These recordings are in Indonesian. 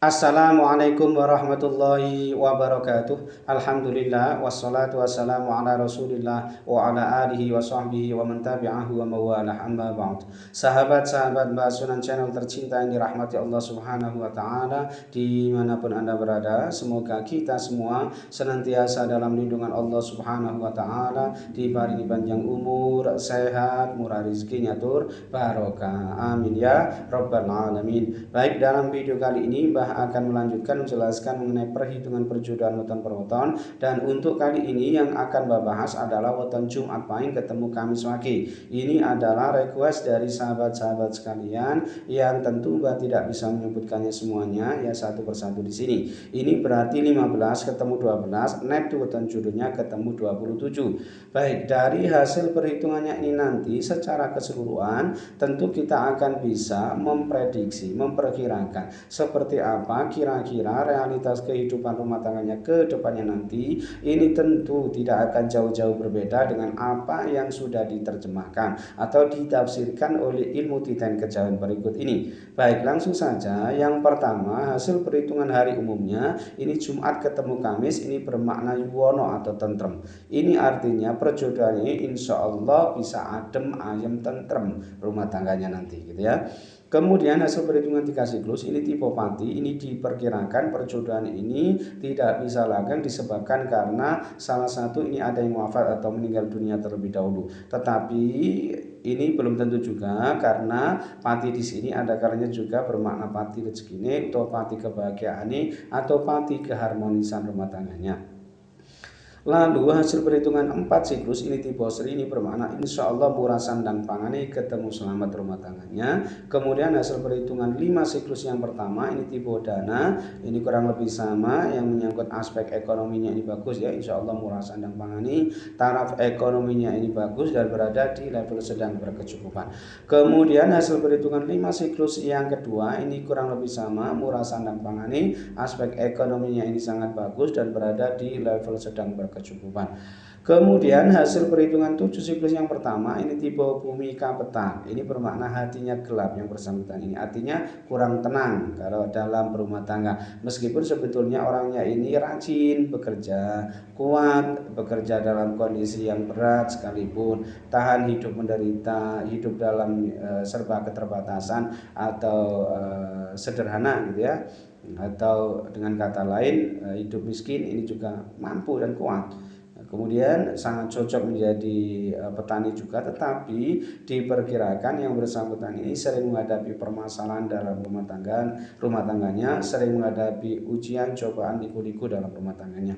Assalamualaikum warahmatullahi wabarakatuh. Alhamdulillah wassalatu wassalamu ala Rasulillah wa ala alihi wa sahbihi wa man tabi'ahu wa mawalah amma ba'd. Sahabat-sahabat Mbah Sunan Channel tercinta yang dirahmati Allah Subhanahu wa taala dimanapun Anda berada, semoga kita semua senantiasa dalam lindungan Allah Subhanahu wa taala, diparingi panjang umur, sehat, murah rezekinya tur barokah. Amin ya rabbal alamin. Baik, dalam video kali ini Mbah akan melanjutkan menjelaskan mengenai perhitungan perjodohan weton per weton, dan untuk kali ini yang akan Mbah bahas adalah weton Jumat Pahing ketemu Kamis Wage. Ini adalah request dari sahabat-sahabat sekalian yang tentu Mbah tidak bisa menyebutkannya semuanya ya satu persatu di sini. Ini berarti 15 ketemu 12, net weton jodohnya ketemu 27. Baik, dari hasil perhitungannya ini nanti secara keseluruhan tentu kita akan bisa memprediksi, memperkirakan seperti apa kira-kira realitas kehidupan rumah tangganya ke depannya nanti. Ini tentu tidak akan jauh-jauh berbeda dengan apa yang sudah diterjemahkan atau ditafsirkan oleh ilmu titan kejauhan berikut ini. Baik, langsung saja. Yang pertama, hasil perhitungan hari umumnya ini Jumat ketemu Kamis, ini bermakna yuwono atau tentrem. Ini artinya perjodohan ini insya Allah bisa adem, ayem, tentrem rumah tangganya nanti gitu ya. Kemudian hasil perhitungan 3 siklus ini tipe pati, ini diperkirakan perjodohan ini tidak bisa langgeng disebabkan karena salah satu ini ada yang wafat atau meninggal dunia terlebih dahulu. Tetapi ini belum tentu juga karena pati di sini ada kalanya juga bermakna pati rezeki atau pati kebahagiaan atau pati keharmonisan rumah tangganya. Lalu hasil perhitungan 4 siklus ini tipe Sri, ini bermakna insya Allah murah sandang pangane ketemu selamat rumah tangganya. Kemudian hasil perhitungan 5 siklus yang pertama ini tipe Dana, ini kurang lebih sama, yang menyangkut aspek ekonominya ini bagus ya, insya Allah murah sandang pangane, taraf ekonominya ini bagus dan berada di level sedang berkecukupan. Kemudian hasil perhitungan 5 siklus yang kedua ini kurang lebih sama, murah sandang pangane, aspek ekonominya ini sangat bagus dan berada di level sedang berkecukupan. Kemudian hasil perhitungan 7 siklus yang pertama ini tipe bumi kapeta, ini bermakna hatinya gelap yang bersangkutan ini, artinya kurang tenang kalau dalam berumah tangga, meskipun sebetulnya orangnya ini rajin bekerja, kuat bekerja dalam kondisi yang berat sekalipun, tahan hidup menderita, hidup dalam serba keterbatasan atau sederhana gitu ya, atau dengan kata lain hidup miskin ini juga mampu dan kuat. Kemudian sangat cocok menjadi petani juga, tetapi diperkirakan yang bersangkutan ini sering menghadapi permasalahan dalam rumah tangganya, sering menghadapi ujian, cobaan, liku-liku dalam rumah tangganya.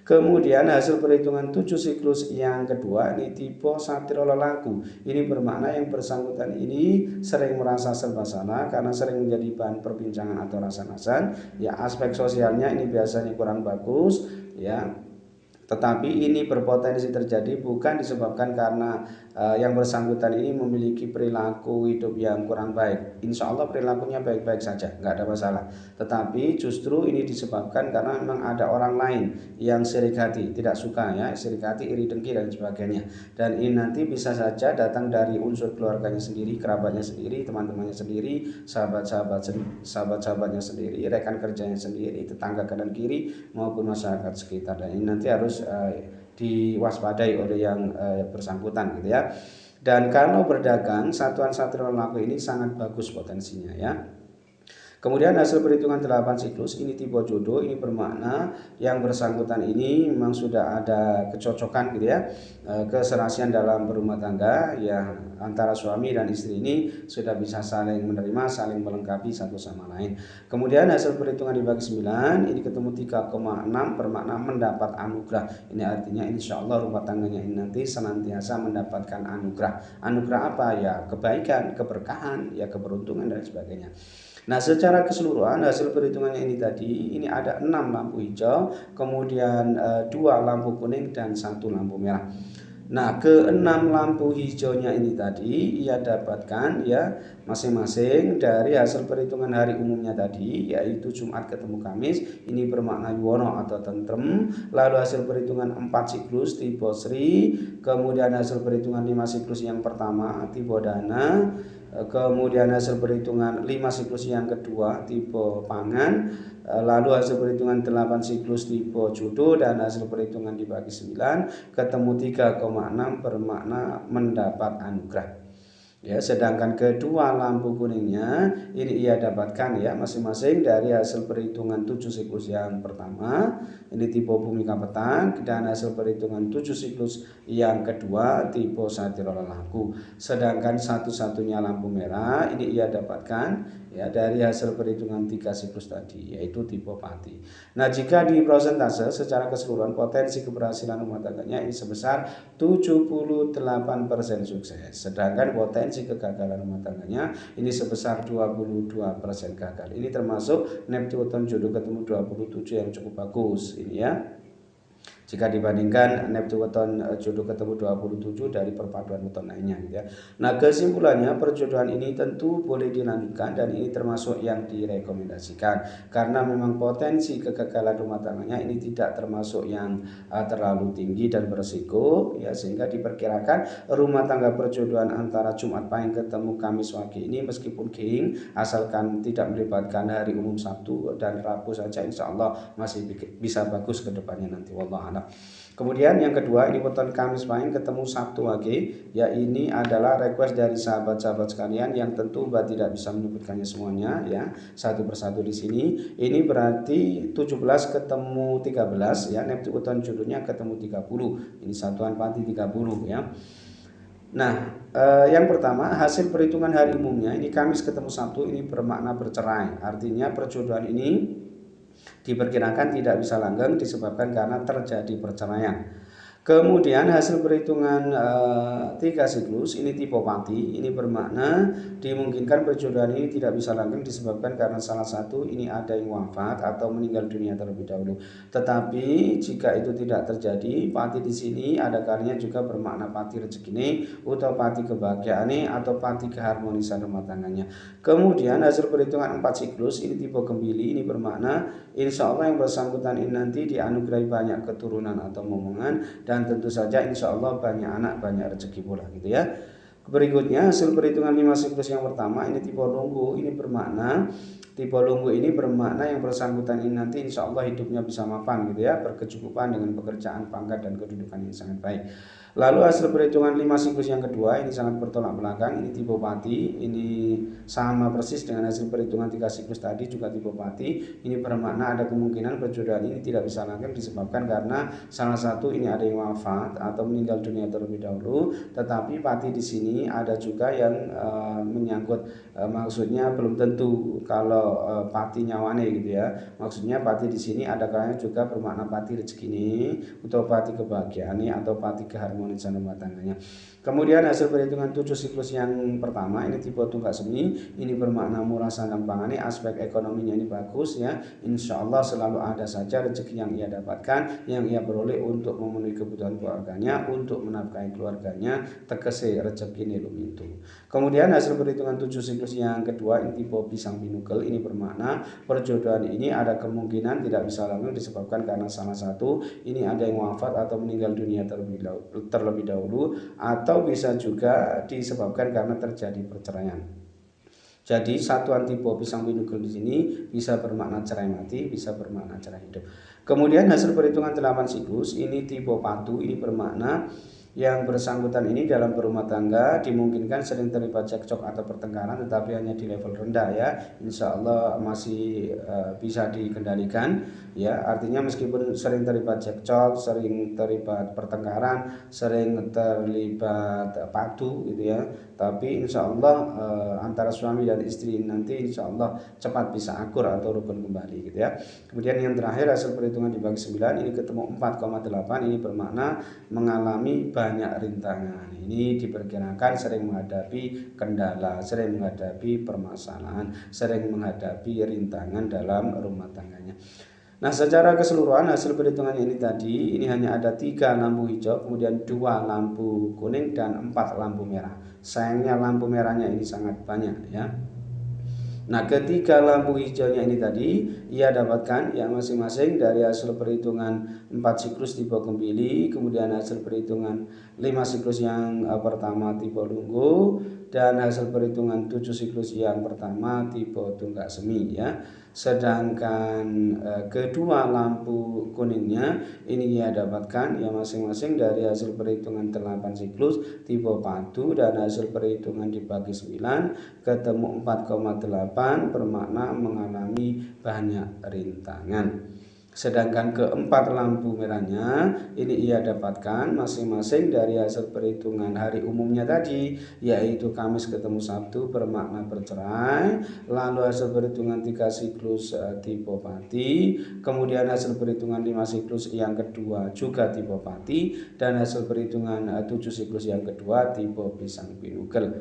Kemudian hasil perhitungan 7 siklus yang kedua ini tipe satrio lelaku, ini bermakna yang bersangkutan ini sering merasa serba salah karena sering menjadi bahan perbincangan atau rasa-rasan ya, aspek sosialnya ini biasanya kurang bagus ya, tetapi ini berpotensi terjadi bukan disebabkan karena yang bersangkutan ini memiliki perilaku hidup yang kurang baik. Insya Allah perilakunya baik-baik saja, nggak ada masalah. Tetapi justru ini disebabkan karena memang ada orang lain yang sirik hati, tidak suka ya, sirik hati, iri dengki dan sebagainya. Dan ini nanti bisa saja datang dari unsur keluarganya sendiri, kerabatnya sendiri, teman-temannya sendiri, sahabat-sahabatnya sendiri, rekan kerjanya sendiri, tetangga kanan kiri maupun masyarakat sekitar. Dan ini nanti harus diwaspadai oleh yang bersangkutan gitu ya. Dan kalau berdagang satuan satrio lelaku ini sangat bagus potensinya ya. Kemudian hasil perhitungan 8 siklus ini tipe jodoh, ini bermakna yang bersangkutan ini memang sudah ada kecocokan gitu ya, keserasian dalam berumah tangga ya, antara suami dan istri ini sudah bisa saling menerima, saling melengkapi satu sama lain. Kemudian hasil perhitungan dibagi 9 ini ketemu 3,6 bermakna mendapat anugerah, ini artinya insya Allah rumah tangganya ini nanti senantiasa mendapatkan anugerah. Anugerah apa ya? Kebaikan, keberkahan ya, keberuntungan dan sebagainya. Nah, secara keseluruhan hasil perhitungannya ini tadi ini ada 6 lampu hijau, kemudian 2 lampu kuning dan 1 lampu merah. Nah, ke-6 lampu hijaunya ini tadi ia dapatkan ya masing-masing dari hasil perhitungan hari umumnya tadi, yaitu Jumat ketemu Kamis, ini bermakna yuwono atau tentrem. Lalu hasil perhitungan 4 siklus tipe Sri, kemudian hasil perhitungan 5 siklus yang pertama tipe Dana, kemudian hasil perhitungan 5 siklus yang kedua tipe pangan, lalu hasil perhitungan 8 siklus tipe judo, dan hasil perhitungan dibagi 9 ketemu 3,6 bermakna mendapat anugerah. Ya, sedangkan kedua lampu kuningnya ini ia dapatkan ya masing-masing dari hasil perhitungan 7 siklus yang pertama, ini tipe bumi kapetan, dan hasil perhitungan 7 siklus yang kedua tipe satirola laku. Sedangkan satu-satunya lampu merah ini ia dapatkan ya dari hasil perhitungan 3 siklus tadi, yaitu tipe pati. Nah, jika di prosentase secara keseluruhan potensi keberhasilan rumah tangganya ini sebesar 78% sukses, sedangkan potensi kegagalan rumah tangganya ini sebesar 22% gagal. Ini termasuk Neptune jodoh ketemu 27 yang cukup bagus ini ya. Jika dibandingkan Neptune weton jodoh ketemu 27 dari perpaduan weton lainnya gitu ya. Nah, kesimpulannya perjodohan ini tentu boleh dilanjutkan dan ini termasuk yang direkomendasikan karena memang potensi kegagalan rumah tangganya ini tidak termasuk yang terlalu tinggi dan berisiko ya, sehingga diperkirakan rumah tangga perjodohan antara Jumat Pahing ketemu Kamis Wage ini meskipun ging asalkan tidak melibatkan hari umum Sabtu dan Rabu saja, insya Allah masih bisa bagus ke depannya nanti, wallahu a'lam. Kemudian yang kedua ini weton Kamis Pahing ketemu Sabtu Wage, ya ini adalah request dari sahabat-sahabat sekalian yang tentu Mbak tidak bisa menyebutkannya semuanya ya satu persatu di sini. Ini berarti 17 ketemu 13 ya, Neptune weton jodohnya ketemu 30. Ini satuan pati 30 ya. Nah, yang pertama hasil perhitungan hari umumnya ini Kamis ketemu Sabtu ini bermakna bercerai. Artinya perjodohan ini diperkirakan tidak bisa langgeng disebabkan karena terjadi perceraian. Kemudian hasil perhitungan 3 siklus ini tipe pati, ini bermakna dimungkinkan perjodohan ini tidak bisa langgeng disebabkan karena salah satu ini ada yang wafat atau meninggal dunia terlebih dahulu. Tetapi jika itu tidak terjadi, pati di sini ada kalinya juga bermakna pati rezeki atau pati kebahagiaan atau pati keharmonisan rumah tangganya. Kemudian hasil perhitungan 4 siklus ini tipe gembili, ini bermakna insya Allah yang bersangkutan ini nanti dianugerahi banyak keturunan atau momongan, dan tentu saja insya Allah banyak anak, banyak rezeki pula gitu ya. Berikutnya hasil perhitungan 5 siklus yang pertama ini tipe lunggu, ini bermakna yang bersangkutan ini nanti insya Allah hidupnya bisa mapan gitu ya, berkecukupan dengan pekerjaan, pangkat, dan kedudukan yang sangat baik. Lalu hasil perhitungan 5 siklus yang kedua ini sangat bertolak belakang, ini tipe pati, ini sama persis dengan hasil perhitungan 3 siklus tadi juga tipe pati. Ini bermakna ada kemungkinan perjodohan ini tidak bisa langgeng disebabkan karena salah satu ini ada yang wafat atau meninggal dunia terlebih dahulu. Tetapi pati di sini ada juga yang menyangkut maksudnya belum tentu kalau pati nyawane gitu ya. Maksudnya pati di sini ada kalanya juga bermakna pati rezeki ini atau pati kebahagiaan atau pati keharmonisan rumah tangganya. Kemudian hasil perhitungan 7 siklus yang pertama ini tipe tunggak semi, ini bermakna murah sandang pangan, aspek ekonominya ini bagus ya. Insya Allah selalu ada saja rezeki yang ia dapatkan, yang ia peroleh untuk memenuhi kebutuhan keluarganya, untuk menafkahi keluarganya, tegese rezeki ini lumintu. Kemudian hasil perhitungan 7 siklus yang kedua ini tipe pisang binugel, ini bermakna perjodohan ini ada kemungkinan tidak bisa langgeng disebabkan karena salah satu ini ada yang wafat atau meninggal dunia terlebih dahulu atau bisa juga disebabkan karena terjadi perceraian. Jadi satuan tipe pisang binugel di sini bisa bermakna cerai mati, bisa bermakna cerai hidup. Kemudian hasil perhitungan 8 siklus ini tipe patu, ini bermakna yang bersangkutan ini dalam berumah tangga dimungkinkan sering terlibat cekcok atau pertengkaran, tetapi hanya di level rendah ya. Insya Allah masih bisa dikendalikan ya. Artinya meskipun sering terlibat cekcok, sering terlibat pertengkaran, sering terlibat padu gitu ya, tapi insya Allah antara suami dan istri nanti insya Allah cepat bisa akur atau rukun kembali gitu ya. Kemudian yang terakhir hasil perhitungan dibagi 9 ini ketemu 4,8, ini bermakna mengalami banyak rintangan. Ini diperkirakan sering menghadapi kendala, sering menghadapi permasalahan, sering menghadapi rintangan dalam rumah tangganya. Nah, secara keseluruhan hasil perhitungannya ini tadi ini hanya ada 3 lampu hijau, kemudian 2 lampu kuning, dan 4 lampu merah. Sayangnya lampu merahnya ini sangat banyak ya. Nah, ketika lampu hijaunya ini tadi, ia dapatkan ya masing-masing dari hasil perhitungan 4 siklus tipe kembili, kemudian hasil perhitungan 5 siklus yang pertama tipe lunggu, dan hasil perhitungan 7 siklus yang pertama tipe tunggak semi ya. Sedangkan kedua lampu kuningnya ini ia dapatkan ya masing-masing dari hasil perhitungan 8 siklus tipe padu, dan hasil perhitungan dibagi 9 ketemu 4,8 bermakna mengalami banyak rintangan. Sedangkan keempat lampu merahnya ini ia dapatkan masing-masing dari hasil perhitungan hari umumnya tadi, yaitu Kamis ketemu Sabtu bermakna bercerai, lalu hasil perhitungan 3 siklus tipe pati, kemudian hasil perhitungan 5 siklus yang kedua juga tipe pati, dan hasil perhitungan 7 siklus yang kedua tipe pisang pinugel.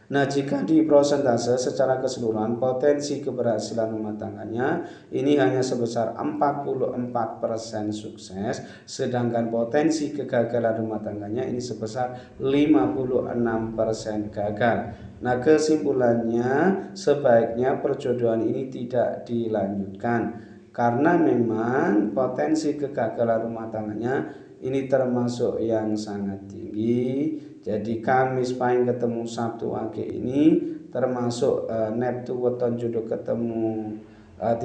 Nah, jika di prosentase secara keseluruhan potensi keberhasilan rumah tangganya ini hanya sebesar 44% sukses, sedangkan potensi kegagalan rumah tangganya ini sebesar 56% gagal. Nah, kesimpulannya sebaiknya perjodohan ini tidak dilanjutkan karena memang potensi kegagalan rumah tangganya ini termasuk yang sangat tinggi. Jadi Kamis pahing ketemu Sabtu Wage ini termasuk Neptu weton jodoh ketemu 30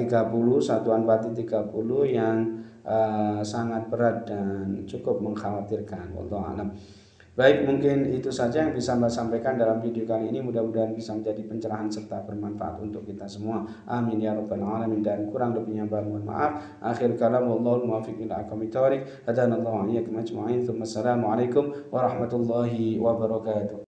satuan pati 30 yang sangat berat dan cukup mengkhawatirkan. Wallahu a'lam. Baik, mungkin itu saja yang bisa Mbak sampaikan dalam video kali ini. Mudah-mudahan bisa menjadi pencerahan serta bermanfaat untuk kita semua. Amin ya rabbal alamin. Dan kurang lebihnya mohon maaf. Akhir kalam, wallahul muwaffiq ila aqwamit thoriq. Hadanallahu wa iyyakum ajma'in. Assalamualaikum warahmatullahi wabarakatuh.